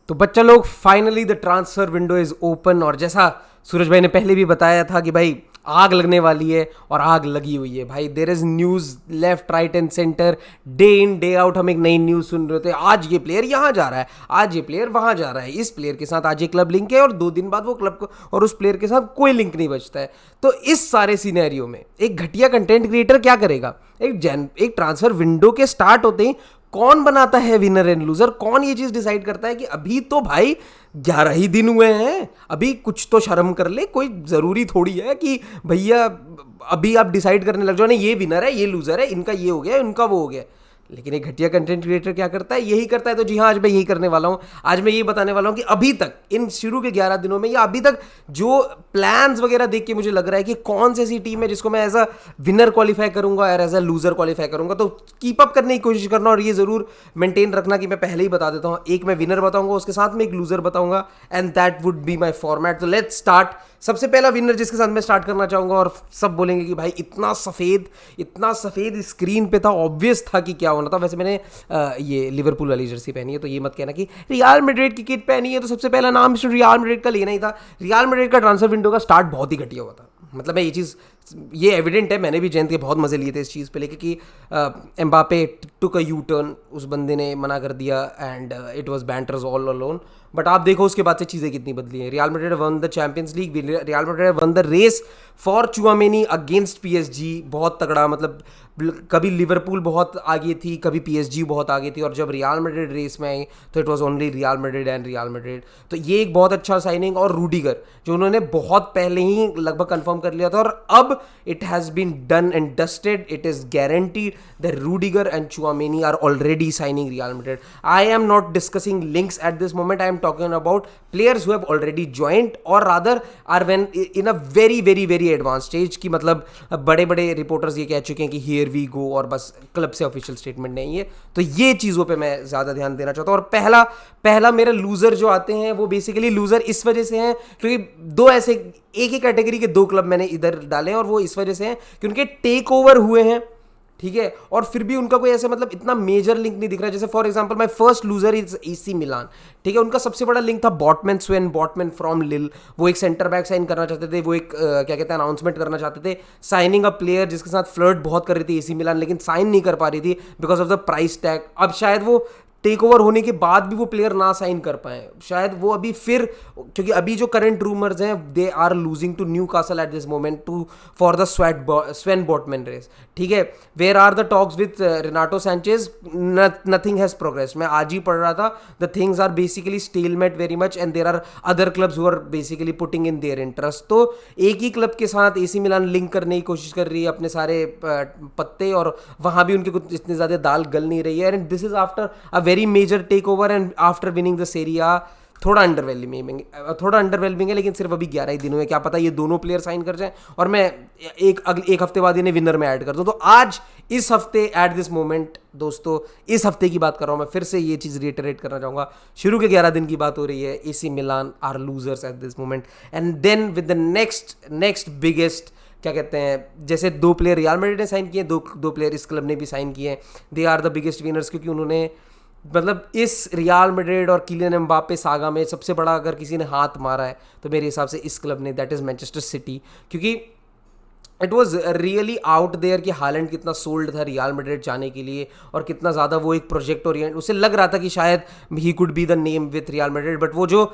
तो बच्चा लोग, finally the transfer window is open. और जैसा सूरज भाई ने पहले भी बताया था कि भाई आग लगने वाली है, और आग लगी हुई है भाई। There is news left right and centre, day in day out हम एक नई न्यूज सुन रहे थे। आज ये प्लेयर यहाँ जा रहा है, आज ये प्लेयर वहाँ जा रहा है, इस प्लेयर के साथ आज ये क्लब लिंक है, और 2 दिन बाद वो क्लब को और उस प्लेयर के साथ कोई लिंक नहीं बचता है। तो इस सारे सिनेरियो में एक घटिया कंटेंट क्रिएटर क्या करेगा? एक ट्रांसफर विंडो के स्टार्ट होते ही कौन बनाता है विनर एंड लूजर? कौन ये चीज डिसाइड करता है कि अभी तो भाई 11 ही दिन हुए हैं, अभी कुछ तो शर्म कर ले? कोई जरूरी थोड़ी है कि भैया अभी आप डिसाइड करने लग जाओ, नहीं ये विनर है, ये लूजर है, इनका ये हो गया, इनका वो हो गया। लेकिन एक घटिया कंटेंट क्रिएटर क्या करता है? यही करता है। तो जी हाँ, आज मैं यही करने वाला हूँ। आज मैं ये बताने वाला हूँ कि अभी तक इन शुरू के 11 दिनों में, या अभी तक जो प्लान्स वगैरह देख के मुझे लग रहा है कि कौन सी ऐसी टीम है जिसको मैं एज अ विनर क्वालिफाई करूंगा और एज अ लूजर क्वालिफाई करूंगा। तो कीप अप करने की कोशिश करना, और ये जरूर मेंटेन रखना कि मैं पहले ही बता देता हूँ, एक मैं विनर बताऊंगा, उसके साथ में एक लूजर बताऊंगा, and that would be my format. तो लेट्स स्टार्ट। सबसे पहला विनर जिसके साथ मैं स्टार्ट करना चाहूंगा, और सब बोलेंगे कि भाई इतना सफेद स्क्रीन पे था, ऑब्वियस था कि क्या होना था। वैसे मैंने ये लिवरपूल वाली जर्सी पहनी है, तो ये मत कहना कि रियल मैड्रिड की किट पहनी है, तो सबसे पहला नाम रियल मैड्रिड का लेना ही था। रियल मैड्रिड का ट्रांसफर विंडो का स्टार्ट बहुत ही घटिया हुआ था। मतलब मैं ये एविडेंट है, मैंने भी जयंत के बहुत मजे लिए थे इस चीज़ पे लेके कि Mbappe took a U turn, उस बंदे ने मना कर दिया, and it was banters all alone. But आप देखो उसके बाद से चीज़ें कितनी बदली हैं। Real Madrid won the Champions League, Real Madrid won the race for Tchouameni against PSG, बहुत तगड़ा। मतलब कभी लिवरपूल बहुत आगे थी, कभी पीएसजी बहुत आगे थी, और जब रियल मैड्रिड रेस में आई तो it was only real Madrid and real Madrid. तो ये एक बहुत अच्छा साइनिंग। और रूडिगर, जो उन्होंने बहुत पहले ही लगभग कंफर्म कर लिया था, और अब it has been done and dusted. It is guaranteed that Rudiger and Tchouameni are already signing Real Madrid. I am not discussing links at this moment, I am talking about players who have already joined, और rather are when in a very very very advance stage की। मतलब बड़े बड़े reporters ये कह चुके हैं कि हियर वी गो, और बस क्लब से ऑफिशियल स्टेटमेंट नहीं है। तो ये चीज़ों पे मैं ज़्यादा ध्यान देना चाहता हूँ। और पहला मेरे लूजर जो आते हैं, वो बेसिकली लूजर इस वजह से हैं क्योंकि दो ऐसे एक ही कैटेगरी के दो क्लब मैंने इधर डाले हैं, और वो इस वजह से हैं कि उनके टेक ओवर हुए हैं, ठीक है, और फिर भी उनका कोई ऐसे मतलब इतना मेजर लिंक नहीं दिख रहा है। जैसे for example my first loser is AC Milan, ठीक है। उनका सबसे बड़ा लिंक था बॉटमैन, स्वेन बॉटमैन फ्रॉम लिल। वो एक सेंटर बैक साइन करना चाहते थे, वो एक क्या कहते हैं अनाउंसमेंट करना चाहते थे, साइनिंग अ प्लेयर जिसके साथ फ्लर्ट बहुत कर रही थी एसी मिलान, लेकिन साइन नहीं कर पा रही थी because of the price tag. अब शायद वो टेक ओवर होने के बाद भी वो प्लेयर ना साइन कर पाए, शायद वो अभी फिर, क्योंकि अभी जो करंट रूमर्स हैं they are losing to Newcastle at this moment to for the Sven Botman race, ठीक है। Where are the talks with Renato Sanches? Nothing has progress. मैं आज ही पढ़ रहा था, the things are basically stalemate very much, and there are other clubs who are basically putting in their interest. तो एक ही क्लब के साथ एसी मिलान लिंक करने की कोशिश कर रही है अपने सारे पत्ते, और वहां भी उनके कुछ इतनी ज्यादा दाल गल नहीं रही है, and this is after a very major take over and after winning the Serie A. थोड़ा अंडरवेलमिंग है, लेकिन सिर्फ अभी 11 ही दिनों में, क्या पता ये दोनों प्लेयर साइन कर जाएं और मैं एक हफ्ते बाद इन्हें विनर में ऐड कर दूं। तो आज इस हफ्ते एट दिस मोमेंट दोस्तों, इस हफ्ते की बात कर रहा हूं मैं, फिर से ये चीज़ रिटरेट करना चाहूँगा, शुरू के 11 दिन की बात हो रही है। AC Milan are losers at this moment, and then with the next biggest, क्या कहते हैं, जैसे 2 प्लेयर रियल मैड्रिड ने साइन किए, दो प्लेयर इस क्लब ने भी साइन किए हैं। They are the biggest winners, क्योंकि उन्होंने मतलब इस रियल मैड्रिड और किलियन एम्बापे सागा में सबसे बड़ा अगर किसी ने हाथ मारा है तो मेरे हिसाब से इस क्लब ने, दैट इज़ मैनचेस्टर सिटी। क्योंकि it was really out there कि हालैंड कितना सोल्ड था रियल मैड्रिड जाने के लिए, और कितना ज़्यादा वो एक प्रोजेक्ट ओरिएंट, उसे लग रहा था कि शायद ही could be the name with Real Madrid. But वो जो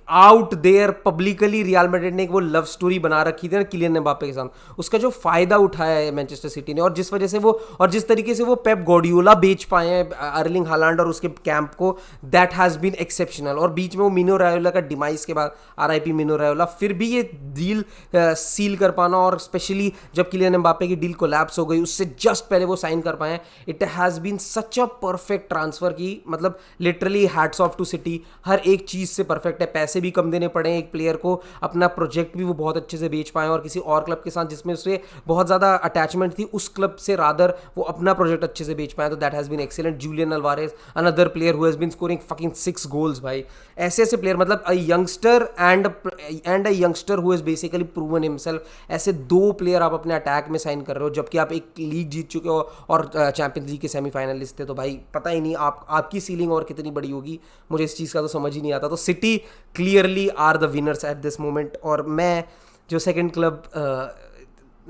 out there publicly Real Madrid ने एक वो लव स्टोरी बना रखी थी ना किलियन एम्बापे के साथ, उसका जो फायदा उठाया है मैनचेस्टर सिटी ने, और जिस वजह से वो, और जिस तरीके से वो पेप गार्डियोला बेच पाए हैं अर्लिंग हालैंड और उसके कैंप को, दैट हैज़ बीन एक्सेप्शनल। और बीच में वो मिनो रायोला का डिमाइस के बाद, आरआईपी मिनो रायोला, फिर भी ये डील सील कर पाना, और स्पेशली जब किलियन एम्बापे की डील कोलैप्स हो गई उससे जस्ट पहले वो साइन कर पाए, it has been such a perfect transfer की, मतलब literally hats off to City, हर एक चीज़ से परफेक्ट है। पैसे भी कम देने पड़े एक प्लेयर को, अपना प्रोजेक्ट भी वो बहुत अच्छे से बेच पाए और किसी और क्लब के साथ जिसमें उससे बहुत ज़्यादा अटैचमेंट थी उस क्लब से रादर वो अपना प्रोजेक्ट अच्छे से बेच पाए, तो that has been excellent. Julian Alvarez another player who has been scoring fucking 6 goals भाई. ऐसे ऐसे प्लेयर, मतलब a youngster and a youngster who has basically proven himself, ऐसे दो प्लेयर आप अपने अटैक में साइन कर रहे हो जबकि आप एक लीग जीत चुके हो और चैंपियंस लीग के सेमीफाइनलिस्ट थे. तो भाई पता ही नहीं आपकी सीलिंग और कितनी बड़ी होगी, मुझे इस चीज़ का तो समझ ही नहीं आता. तो City clearly are the winners at this moment. और मैं जो सेकंड क्लब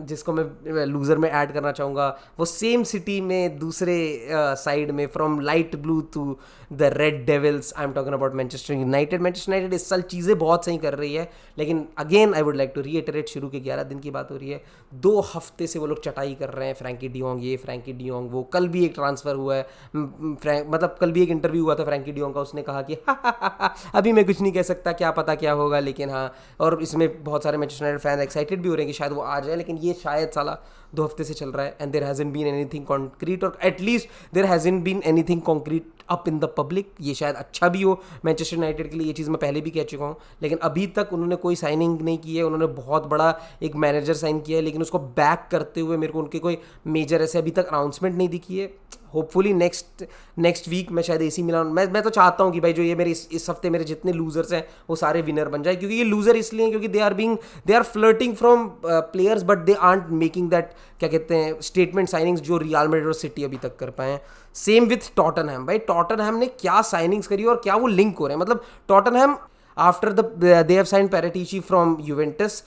जिसको मैं लूज़र में ऐड करना चाहूँगा वो सेम सिटी में दूसरे साइड में, from light blue to the Red Devils, I am talking about Manchester United. Manchester United इस साल चीज़ें बहुत सही कर रही है, लेकिन again I would like to reiterate, शुरू के 11 दिन की बात हो रही है, 2 हफ्ते से वो लोग चटाई कर रहे हैं. फ्रैंकी डियोंग ये, फ्रैंकी डियोंग वो. कल भी एक ट्रांसफ़र हुआ है, मतलब कल भी एक इंटरव्यू हुआ था फ्रैंकी डियोंग का, उसने कहा कि अभी मैं कुछ नहीं कह सकता, क्या पता क्या होगा, लेकिन हाँ. और इसमें बहुत सारे मैनचेस्टर यूनाइटेड फैन एक्साइटेड भी हो रहे हैं कि शायद वो आ जाए, लेकिन ये शायद साला 2 हफ्ते से चल रहा है and there hasn't been anything concrete, और at least there hasn't been anything concrete up in the public. ये शायद अच्छा भी हो मैनचेस्टर यूनाइटेड के लिए, ये चीज़ मैं पहले भी कह चुका हूँ, लेकिन अभी तक उन्होंने कोई साइनिंग नहीं की है. उन्होंने बहुत बड़ा एक मैनेजर साइन किया है, लेकिन उसको बैक करते हुए मेरे को उनके कोई मेजर ऐसे अभी तक अनाउंसमेंट नहीं दिखी है. होपफुली नेक्स्ट वीक मैं शायद एसी मिलान, मैं तो चाहता हूँ कि भाई जो ये मेरे इस हफ्ते मेरे जितने लूजर्स हैं वो सारे विनर बन जाए, क्योंकि ये लूजर इसलिए हैं क्योंकि they are flirting from players but they aren't making that, क्या कहते हैं, स्टेटमेंट साइनिंग्स जो रियल मैड्रिड और सिटी अभी तक कर पाए हैं. Same with Tottenham. भाई टॉटनहैम ने क्या साइनिंग्स करी और क्या वो लिंक हो रहे हैं. मतलब Tottenham after they have signed Paratici from Juventus,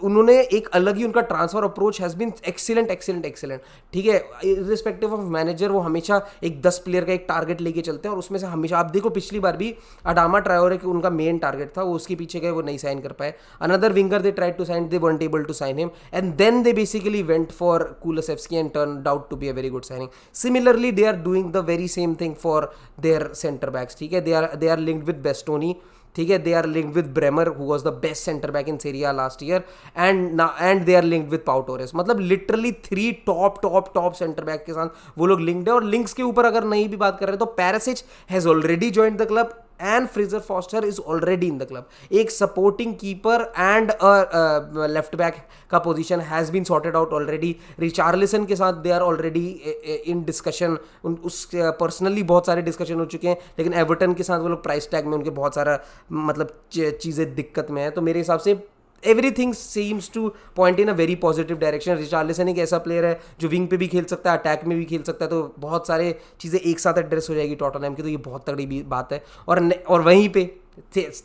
उन्होंने एक अलग ही उनका transfer approach has been excellent. ठीक है, इरिस्पेक्टिव ऑफ मैनेजर वो हमेशा एक 10 प्लेयर का एक टारगेट लेके चलते हैं, और उसमें से हमेशा आप देखो पिछली बार भी अडामा ट्रायोरे के उनका मेन टारगेट था, वो उसके पीछे गए, वो नहीं साइन कर पाए. Another winger they tried to sign, they weren't able to sign him, and then they basically went for Kulusevski and turned out to be a very good signing. Similarly they are doing the very same thing for their center backs. ठीक है, they are linked with Bastoni. ठीक है, they are linked with Bremer who was the best centre back in Serie A last year, and they are linked with Pau Torres. मतलब literally 3 top centre back के साथ वो लोग linked है. और links के ऊपर अगर नहीं भी बात कर रहे तो Perisic has already joined the club and Fraser Foster is already in the club. एक supporting keeper and left back का position has been sorted out already. Richarlison के साथ they are already in discussion. उस personally बहुत सारे discussion हो चुके हैं, लेकिन एवर्टन के साथ वो लोग प्राइस टैग में उनके बहुत सारा मतलब चीज़ें दिक्कत में है. तो मेरे हिसाब से everything seems two point in a very positive direction. Richarlison एक ऐसा प्लेयर है जो विंग पे भी खेल सकता है, अटैक में भी खेल सकता है, तो बहुत सारे चीज़ें एक साथ एड्रेस हो जाएगी टॉटनहैम की, तो ये बहुत तगड़ी बात है. और वहीं पे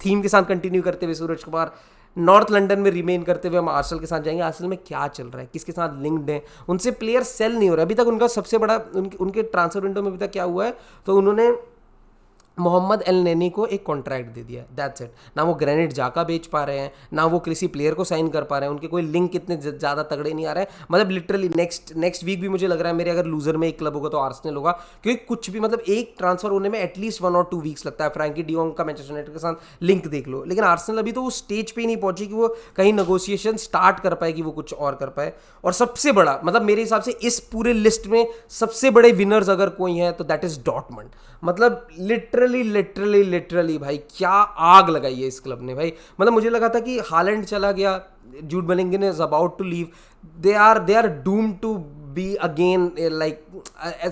थीम के साथ कंटिन्यू करते हुए सूरज कुमार, नॉर्थ लंदन में रिमेन करते हुए हम आर्सेनल के साथ जाएंगे. आर्सेनल में क्या चल रहा है, किसके साथ लिंक्ड है, उनसे प्लेयर सेल नहीं हो रहा अभी तक. उनका सबसे बड़ा उनके ट्रांसफर विंडो में अभी तक क्या हुआ है, तो उन्होंने मोहम्मद एल नैनी को एक कॉन्ट्रैक्ट दे दिया, दैट्स इट. ना वो ग्रेनिट जाका बेच पा रहे हैं, ना वो किसी प्लेयर को साइन कर पा रहे हैं, उनके कोई लिंक इतने ज़्यादा तगड़े नहीं आ रहे हैं. मतलब लिटरली नेक्स्ट वीक भी मुझे लग रहा है मेरे अगर लूजर में एक क्लब होगा तो आर्सेनल होगा, क्योंकि कुछ भी मतलब एक ट्रांसफर होने में एटलीस्ट 1 और 2 वीक्स लगता है. फ्रैंकी डियोंग का मैनचेस्टर यूनाइटेड के साथ लिंक देख लो, लेकिन आर्सेनल अभी तो उस स्टेज पे ही नहीं पहुंची कि वो कहीं नेगोशिएशन स्टार्ट कर पाए, कि वो कुछ और कर पाए. और सबसे बड़ा मतलब मेरे हिसाब से इस पूरे लिस्ट में सबसे बड़े विनर्स अगर कोई है तो दैट इज डॉर्टमंड. मतलब लिटरली भाई क्या आग लगाई है इस क्लब ने भाई. मतलब मुझे लगा था कि हालैंड चला गया, Jude Bellingham is about to leave, they are doomed to be again like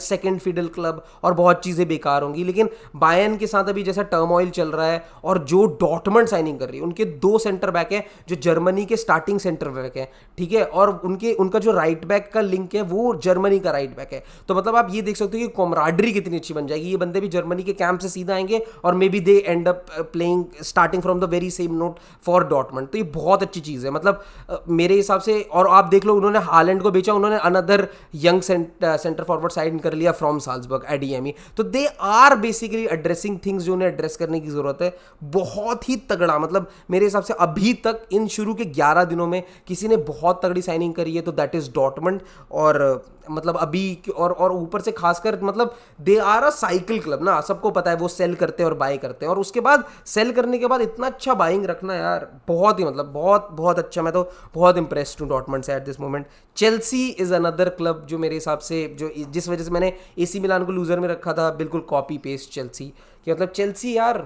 second fiddle club और बहुत चीज़ें बेकार होंगी. लेकिन बायर्न के साथ अभी जैसा टर्मोइल चल रहा है और जो डॉर्टमंड साइनिंग कर रही है, उनके 2 सेंटर बैक हैं जो जर्मनी के स्टार्टिंग सेंटर बैक हैं. ठीक है, और उनका जो राइट बैक का लिंक है वो जर्मनी का राइट बैक है. तो मतलब आप ये देख सकते हो कि कॉमराडरी कितनी अच्छी बन जाएगी. ये बंदे भी जर्मनी के कैंप से सीधा आएंगे और may be they end up playing starting from the very same note for Dortmund. तो ये बहुत अच्छी चीज़ है मतलब मेरे हिसाब से. और आप देख लो उन्होंने हालैंड को बेचा, उन्होंने another young centre forward sign कर लिया फ्रॉम साल्जबर्ग, एडीएमी. तो they are basically addressing things जो उन्हें एड्रेस करने की जरूरत है. बहुत ही तगड़ा मतलब मेरे हिसाब से अभी तक इन शुरू के 11 दिनों में किसी ने बहुत तगड़ी साइनिंग करी है तो दैट इज डॉर्टमंड. और मतलब अभी और ऊपर से खासकर मतलब they are a cycle club ना, सबको पता है वो सेल करते हैं और बाय करते हैं, और उसके बाद सेल करने के बाद इतना अच्छा बाइंग रखना यार बहुत ही मतलब बहुत अच्छा. मैं तो बहुत इंप्रेस्ड हूँ डॉर्टमंड से eight this moment. Chelsea is another club जो मेरे हिसाब से जो जिस वजह से मैंने एसी मिलान को लूजर में रखा था, बिल्कुल कॉपी पेस्ट चेल्सी. कि मतलब चेल्सी यार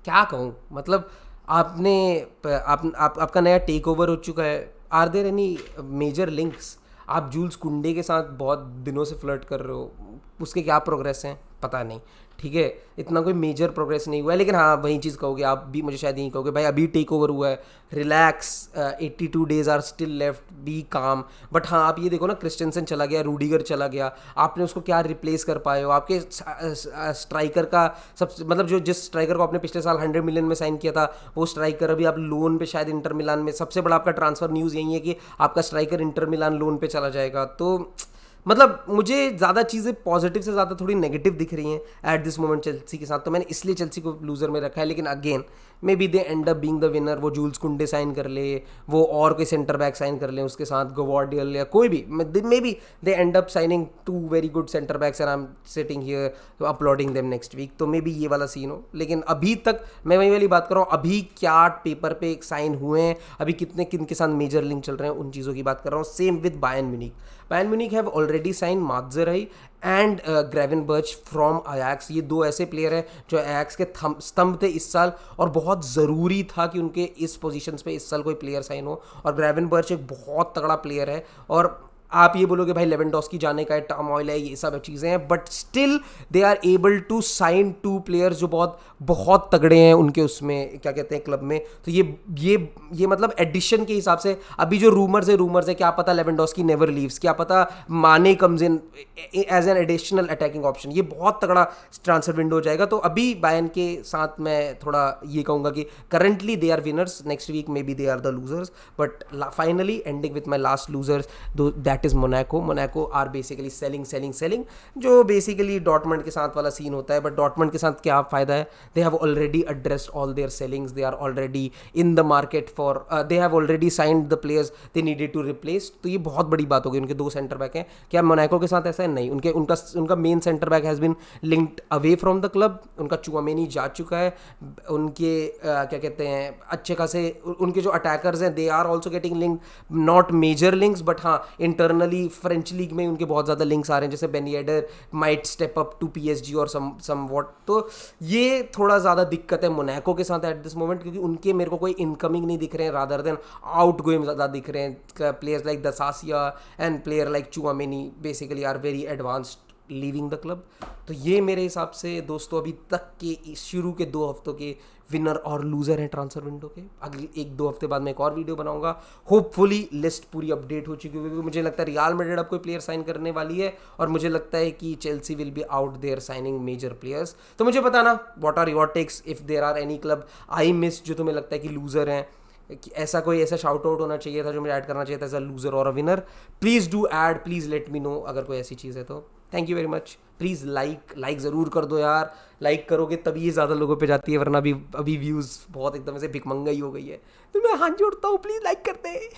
क्या कहूँ मतलब आपने आपका नया टेक ओवर हो चुका है. Are there any major links? आप जूल्स कुंडे के साथ बहुत दिनों से फ्लर्ट कर रहे हो, उसके क्या प्रोग्रेस हैं पता नहीं. ठीक है, इतना कोई मेजर प्रोग्रेस नहीं हुआ है, लेकिन हाँ वही चीज़ कहोगे आप भी, मुझे शायद यही कहोगे भाई अभी टेक ओवर हुआ है, relax, 82 days are still left, be calm. But हाँ आप ये देखो ना, क्रिस्टेंसन चला गया, रूडिगर चला गया, आपने उसको क्या रिप्लेस कर पाए हो? आपके स्ट्राइकर का सब मतलब जो जिस स्ट्राइकर को आपने पिछले साल 100 million में साइन किया था, वो स्ट्राइकर अभी आप लोन पे शायद इंटर मिलान में, सबसे बड़ा आपका ट्रांसफर न्यूज़ यही है कि आपका स्ट्राइकर इंटर मिलान लोन पे चला जाएगा. तो मतलब मुझे ज़्यादा चीज़ें पॉजिटिव से ज़्यादा थोड़ी नेगेटिव दिख रही हैं एट दिस मोमेंट चेल्सी के साथ, तो मैंने इसलिए चेल्सी को लूज़र में रखा है. लेकिन again may be they end up being the winner. वो जूल्स कुंडे साइन कर ले, वो और कोई सेंटर बैक साइन कर ले उसके साथ, गवार्डियल या कोई भी, maybe they end up signing 2 very good centre backs and I am sitting here uploading them next week. तो मे बी ये वाला सीन हो. लेकिन अभी तक मैं वही वाली बात कर रहा हूँ, अभी क्या पेपर पे साइन हुए हैं, अभी कितने किन के साथ मेजर लिंक चल रहे हैं, उन चीज़ों की बात कर रहा हूँ. Same with Bayern Munich. Bayern Munich have already signed Mazraoui and Gravenberch from Ajax. ये दो ऐसे प्लेयर हैं जो अयाक्स के स्तंभ थे इस साल, और बहुत ज़रूरी था कि उनके इस पोजीशंस पे इस साल कोई प्लेयर साइन हो. और ग्रेवेनबर्च एक बहुत तगड़ा प्लेयर है, और आप ये बोलोगे भाई लेवेंडोस्की जाने का टर्मोइल है, ये सब चीज़ें हैं, but still they are able to sign 2 players जो बहुत बहुत तगड़े हैं उनके उसमें क्या कहते हैं क्लब में. तो ये मतलब एडिशन के हिसाब से अभी जो रूमर्स है क्या पता लेवेंडोस्की नेवर लीव्स, क्या पता Mane comes in as an additional attacking option. ये बहुत तगड़ा ट्रांसफर विंडो हो जाएगा. तो अभी बायर्न के साथ मैं थोड़ा ये कहूँगा कि currently they are winners, next week maybe they are the losers, but finally ending with my last losers, that is Monaco. Monaco are basically selling, जो बेसिकली डॉर्टमंड के साथ वाला सीन होता है. बट डॉर्टमंड के साथ क्या फ़ायदा है, they have already addressed all their sellings, they are already in the market for, they have already signed the players they needed to replace. तो ये बहुत बड़ी बात होगी. उनके 2 सेंटर बैक हैं. क्या मोनाको के साथ ऐसा है? नहीं. उनका main centre back has been linked away from the club. उनका चुआमेनी जा चुका है. उनके क्या कहते हैं अच्छे खासे उनके जो अटैकर्स हैं, they are also getting linked, not major links, but हाँ इंटरनली फ्रेंच लीग में उनके बहुत ज़्यादा लिंक्स आ रहे हैं, जैसे Ben Yedder might step up to PSG और सम व्हाट. तो ये थोड़ा ज़्यादा दिक्कत है मोनाको के साथ एट दिस मोमेंट, क्योंकि उनके मेरे को कोई इनकमिंग नहीं दिख रहे हैं, रादर देन आउट गोइंग ज़्यादा दिख रहे हैं. Players like Disasi and player like Tchouameni basically are very advanced leaving the club. तो ये मेरे हिसाब से दोस्तों अभी तक के शुरू के 2 हफ्तों के विनर और लूज़र हैं ट्रांसफर विंडो के. अगले 1-2 हफ्ते बाद मैं एक और वीडियो बनाऊंगा. होपफुली लिस्ट पूरी अपडेट हो चुकी होगी, क्योंकि मुझे लगता है रियल मैड्रिड अब कोई प्लेयर साइन करने वाली है, और मुझे लगता है कि Chelsea will be out there signing major players. तो मुझे बताना what are your takes, if there are any club I miss जो तुम्हें लगता है कि लूज़र हैं, कि ऐसा शाउट आउट होना चाहिए था जो मुझे ऐड करना चाहिए था एज अ लूज़र और a winner. Please do add, please let me know अगर कोई ऐसी चीज़ है तो. Thank you very much. Please like ज़रूर कर दो यार. लाइक करोगे तभी ये ज़्यादा लोगों पे जाती है, वरना अभी व्यूज़ बहुत एकदम से भिकमंगा ही हो गई है. तो मैं हाथ जोड़ता हूँ, प्लीज़ लाइक कर दे.